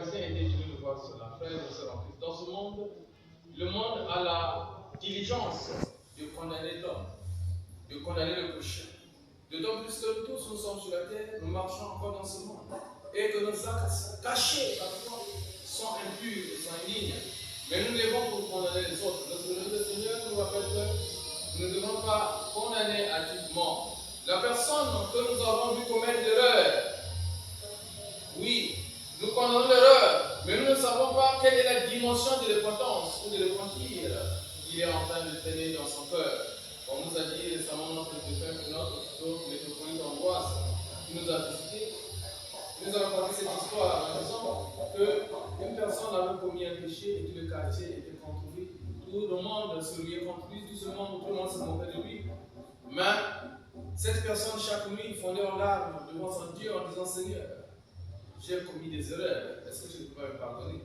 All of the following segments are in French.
pharisiens étaient étonnés de voir cela. Frères et sœurs en Christ. Dans ce monde, le monde a la diligence de condamner l'homme, de condamner le péché. D'autant plus que tous nous sommes sur la terre, nous marchons encore dans ce monde. Et que nos actes cachés parfois sont impurs, sont indignes. Mais nous devons pour condamner les autres. Le Seigneur nous rappelle que nous ne devons pas condamner activement la personne que nous avons vu commettre l'erreur. Oui, nous condamnons l'erreur, mais nous ne savons pas quelle est la dimension de repentance ou de repentir qu'il est en train de tenir dans son cœur. On nous a dit récemment notre métropolite Ambroise, qui nous a visité, nous avons raconté cette histoire à la maison, qu'une personne avait commis un péché et tout le quartier était contre lui. Tout le monde se riait contre lui, tout le monde se moquait de lui. Mais cette personne, chaque nuit, fondait en larmes devant son Dieu en disant: Seigneur, j'ai commis des erreurs, est-ce que tu peux me pardonner?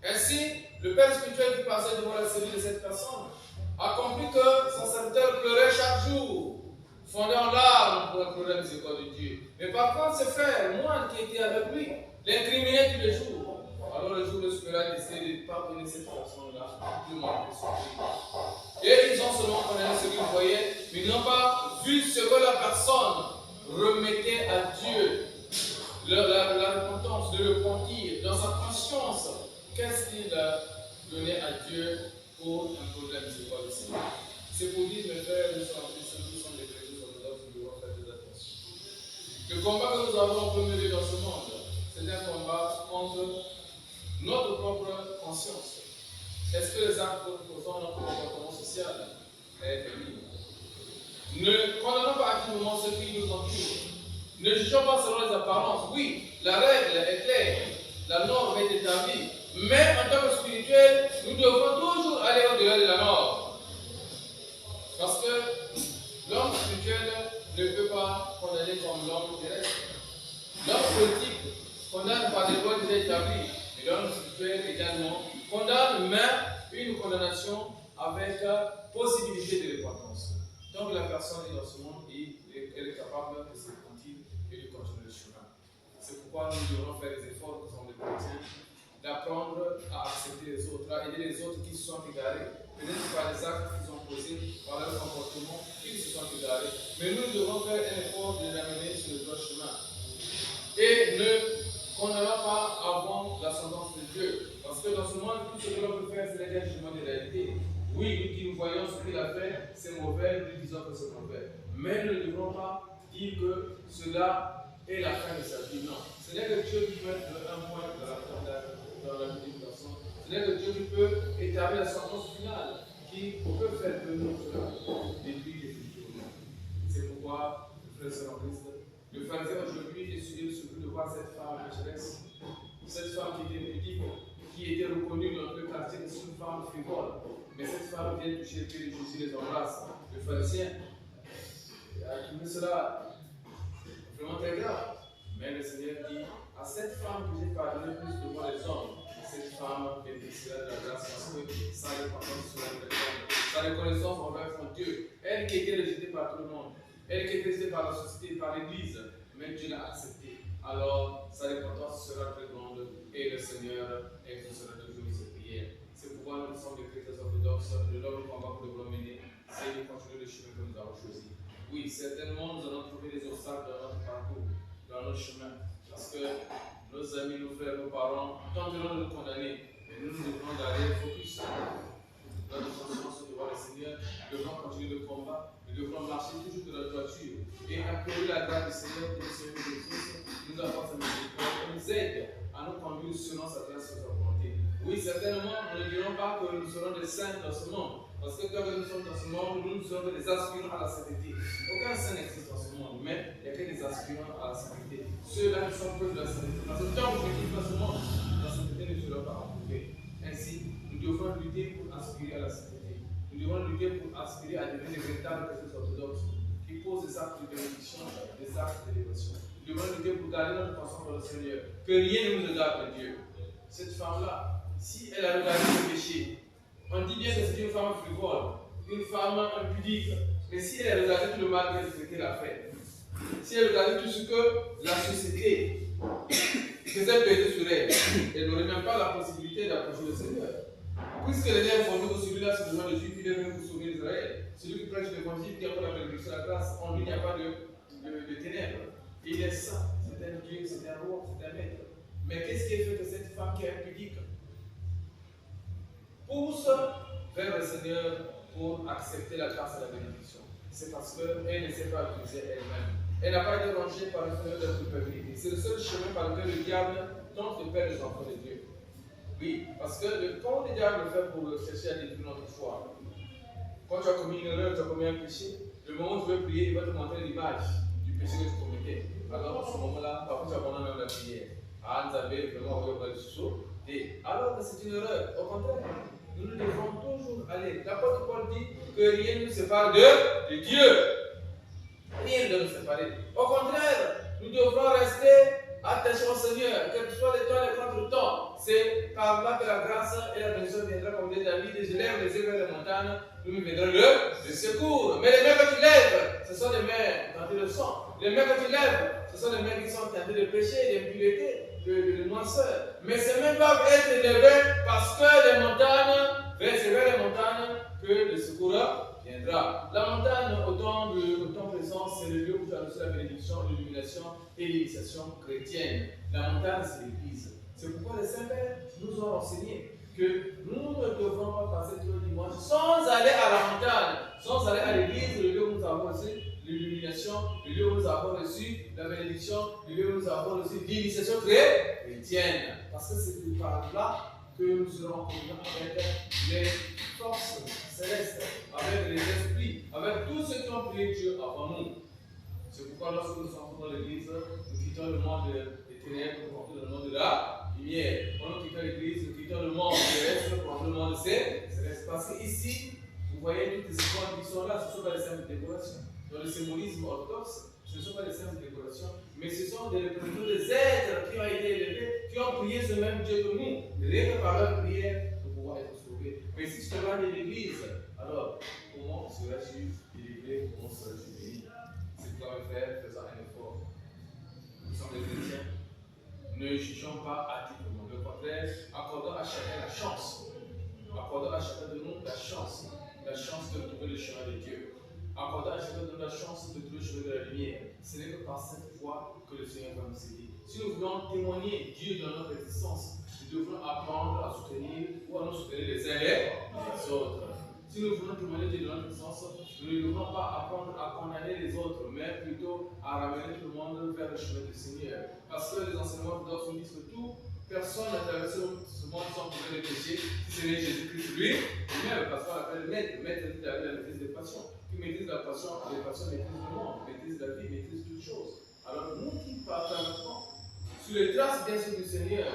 Ainsi, le père spirituel qui passait devant la cellule de cette personne a compris que son serviteur pleurait chaque jour, fondait en larmes pour implorer la miséricorde de Dieu. Mais par contre, ses frères, moines qui étaient avec lui, l'incriminaient tous les jours. Alors le jour de supérieur a décidé de pardonner cette personne-là, tout le monde est surpris. Et ils ont seulement condamné ce qu'ils voyaient, mais ils n'ont pas vu ce que la personne remettait à Dieu. La repentance, de repentir dans sa conscience. Qu'est-ce qu'il a donné à Dieu pour implorer la miséricorde du Seigneur? C'est pour dire, mes frères, nous sommes des chrétiens orthodoxes, nous devons faire des attentions. Le combat que nous avons en premier lieu dans ce monde, c'est un combat contre notre propre conscience. Est-ce que les actes que nous posons dans notre comportement social est libre? Ne condamnons pas activement ceux qui nous entourent. Ne jugeons pas selon les apparences. Oui, la règle est claire, la norme est établie. Mais en tant que spirituel, nous devons toujours aller au-delà de la norme. Parce que l'homme spirituel ne peut pas condamner comme l'homme terrestre. L'homme politique condamne par des lois déjà établies. Mais l'homme spirituel également condamne, mais une condamnation avec possibilité de repentance. Donc la personne est dans ce monde et elle est capable de se repentir et de continuer le chemin. C'est pourquoi nous devons faire des efforts que sont des chrétiens, d'apprendre à accepter les autres, à aider les autres qui se sont égarés, peut-être par les actes qu'ils ont posés, par leur comportement, qu'ils se sont égarés. Mais nous devons faire un effort de les amener sur le droit chemin. Et ne condamnons pas avant la sentence de Dieu. Parce que dans ce monde, tout ce que l'on peut faire, c'est un jugement de réalité. Oui, nous qui nous voyons ce qu'il a fait, c'est mauvais, nous disons que c'est mauvais. Mais nous ne devons pas dire que cela est la fin de sa vie. Non. Ce n'est que Dieu qui peut être un point dans la vie d'une personne. Ce n'est que Dieu qui peut établir la sentence finale, qui peut faire venir cela depuis définitivement. C'est pourquoi, frères et sœurs en Christ, le pharisien aujourd'hui est surpris de voir cette femme pécheresse, cette femme qui était pudique, qui était reconnue dans le quartier comme une femme frivole. Mais cette femme vient toucher le pied de Jésus, les embrasse. Le pharisien a trouvé cela vraiment très grave. Mais le Seigneur dit: à cette femme que j'ai pardonné plus devant les hommes, cette femme bénéficiera de la grâce parce que sa repentance sera grande. Sa reconnaissance envers son Dieu, elle qui était rejetée par tout le monde, elle qui était rejetée par la société, par l'Église, mais Dieu l'a acceptée. Alors sa repentance sera très grande et le Seigneur exaucera toujours ses prières. C'est pourquoi nous sommes des chrétiens orthodoxes. Le combat que nous devons mener, c'est de continuer le chemin que nous avons choisi. Oui, certainement nous allons trouver des obstacles dans notre parcours, dans notre chemin, parce que nos amis, nos frères, nos parents tenteront de nous condamner, mais nous devons garder le focus dans notre conscience devant le Seigneur. Nous devons continuer le combat, nous devons marcher toujours de la droiture et implorer la grâce du Seigneur pour que le Seigneur nous apporte sa miséricorde et nous aide à nous conduire selon sa grâce et sa volonté. Oui, certainement, nous ne dirons pas que nous serons des saints dans ce monde. Parce que quand nous sommes dans ce monde, nous serons des aspirants à la sainteté. Aucun saint n'existe dans ce monde, mais il n'y a que des aspirants à la sainteté. Ceux-là qui sont preuves de la sainteté. Parce que tant que je quitte dans ce monde, la sainteté ne sera pas approuvée. Ainsi, nous devons lutter pour aspirer à la sainteté. Nous devons lutter pour aspirer à devenir des véritables chrétiens orthodoxes qui posent des actes de bénédiction, des actes d'élévation. Nous devons lutter pour garder notre conscience dans le Seigneur. Que rien ne nous regarde de Dieu. Cette femme-là, si elle a regardé le péché, on dit bien que c'est une femme frivole, une femme impudique. Mais si elle a regardé tout le mal qu'elle a fait, si elle a regardé tout ce que la société faisait peser sur elle. Elle n'aurait même pas la possibilité d'approcher le Seigneur. Puisque les liens fondés que celui-là, c'est le nom de Juif, il est venu pour sauver Israël. Celui qui prêche l'évangile, qui a la bénédiction de la grâce, en lui, il n'y a pas de ténèbres. Il est saint, c'est un Dieu, c'est un roi, c'est un maître. Mais qu'est-ce qui fait que cette femme qui est impudique pousse vers le Seigneur pour accepter la grâce et la bénédiction? C'est parce qu'elle ne s'est pas utilisée elle-même. Elle n'a pas été rangée par le Seigneur de la culpabilité. C'est le seul chemin par lequel le diable tente de perdre les enfants de Dieu. Oui, parce que quand le diable fait pour chercher à détruire notre foi, quand tu as commis une erreur, tu as commis un péché, le moment où tu veux prier, il va te montrer l'image du péché que tu commettais. Alors, à ce moment-là, parfois tu abandonnes même la prière. Ah, nous avons vraiment envoyé le sous. Et alors que c'est une erreur. Au contraire, nous devons toujours aller. L'apôtre Paul dit que rien ne nous sépare de Dieu. Rien ne nous séparer. Au contraire, nous devrons rester attachés au Seigneur, quel que soit les temps et les contre-temps. C'est par là que la grâce et la bénédiction viendra, comme dit David, et je lève les yeux vers les montagnes, nous me viendra le secours. Mais les mains que tu lèves, ce sont des mains tentées de sang. Les mains que tu lèves, ce sont des mains qui sont tentées de péché, d'impureté, de noirceur. Mais ces mains doivent être élevées parce que les montagnes, c'est vers les montagnes que le secours viendra. La montagne, au temps présent, c'est le lieu où tu as reçu la bénédiction, l'illumination et l'initiation chrétienne. La montagne, c'est l'église. C'est pourquoi les saints-pères nous ont enseigné que nous ne devrons pas passer tout le dimanche sans aller à la montagne, sans aller à l'église, le lieu où nous avons reçu l'illumination, le lieu où nous avons reçu la bénédiction, le lieu où nous avons reçu l'initiation chrétienne. Parce que c'est par là que nous serons communiants avec les forces célestes, avec les esprits, avec tous ceux qui ont prié Dieu avant nous. C'est pourquoi lorsque nous sommes dans l'église, nous quittons le monde des ténèbres pour entrer dans le monde de la lumière. Quand nous quittons l'église, nous quittons le monde terrestre pour entrer dans le monde céleste. Parce qu'ici, vous voyez toutes les icônes qui sont là, ce ne sont pas des simples décorations. Dans le symbolisme orthodoxe, ce ne sont pas des simples décorations, mais ce sont des représentants des êtres qui ont été élevés, qui ont prié ce même Dieu que nous. Rien que par leur prière, nous pouvons être sauvés. Mais si tu te rends de l'église, alors comment seras-tu délivré, comment seras-tu béni? C'est toi, mes frères, faisant un effort. Nous sommes des chrétiens. Ne jugeons pas hâtivement. Au contraire, accordons à chacun la chance. Accordons à chacun de nous la chance de trouver le chemin de Dieu. Accordons à chacun de nous la chance de trouver le chemin de la lumière. Ce n'est que par cette foi que le Seigneur va nous aider. Si nous voulons témoigner Dieu dans notre existence, nous devrons apprendre à soutenir ou à nous soutenir les uns les autres. Si nous voulons témoigner Dieu dans notre existence, nous ne devrons pas apprendre à condamner les autres, mais plutôt à ramener tout le monde vers le chemin du Seigneur. Parce que les enseignements orthodoxes nous disent que toute personne n'a traversé ce monde sans pouvoir les péchés, si ce n'est Jésus-Christ lui-même, parce qu'on l'appelle maître. Maître dit avec la maîtrise des passions. Qui maîtrise la passion, les passions maîtrisent le monde, maîtrisent la vie, maîtrisent toutes choses. Alors nous qui partageons sur les traces bien sûr du Seigneur,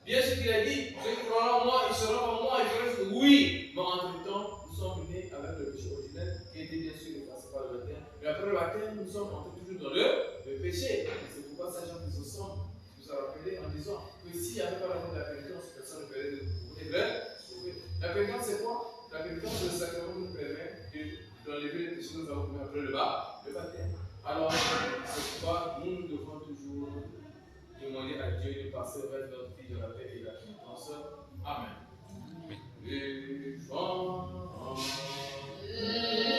bien sûr qu'il a dit, ceux qui croiront en moi, ils seront en moi, ils feront ce que oui, mais entre temps, nous sommes nés avec le péché originel qui était bien sûr effacé par le baptême. Mais après le baptême, nous sommes entrés toujours dans le péché. C'est pourquoi ces gens qui se sont nous a rappelé en disant que s'il n'y avait pas la de la pénitence, personne ne verrait de sauver. La pénitence, c'est quoi? La pénitence, c'est le sacrement qui nous permet d'enlever les péchés que nous avons commis après le baptême. Alors, c'est pourquoi nous devons toujours demander à Dieu de passer vers notre vie de la paix et de la pénitence. Amen.